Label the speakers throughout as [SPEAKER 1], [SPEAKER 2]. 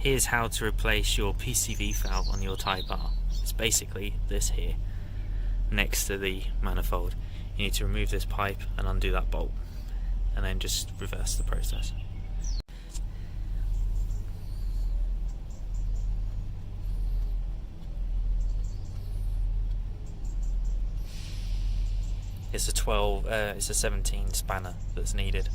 [SPEAKER 1] Here's how to replace your PCV valve on your Type R. It's basically this here, next to the manifold. You need to remove this pipe and undo that bolt, and then just reverse the process. It's a 17 spanner that's needed.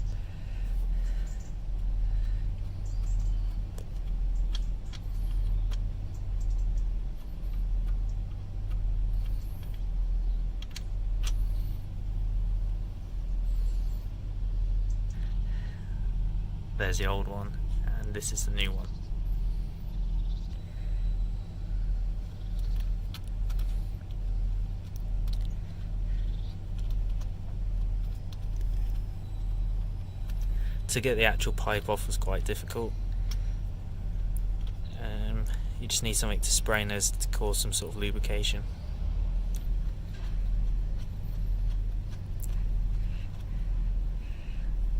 [SPEAKER 1] There's the old one, and this is the new one. To get the actual pipe off was quite difficult. You just need something to spray in those to cause some sort of lubrication.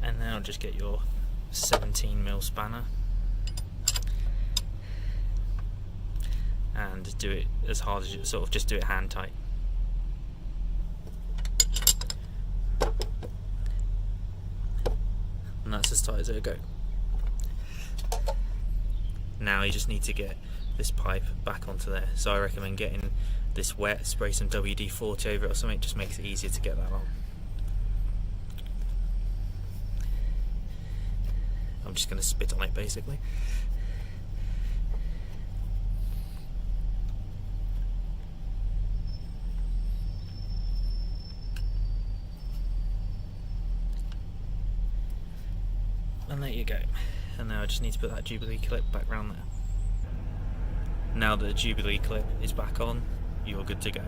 [SPEAKER 1] And now just get your 17mm spanner and do it as hard as you just do it hand tight. And that's as tight as it'll go. Now you just need to get this pipe back onto there. So I recommend getting this wet, spray some WD-40 over it or something, just makes it easier to get that on. I'm just going to spit on it basically. And there you go. And now I just need to put that Jubilee clip back round there. Now that the Jubilee clip is back on, you're good to go.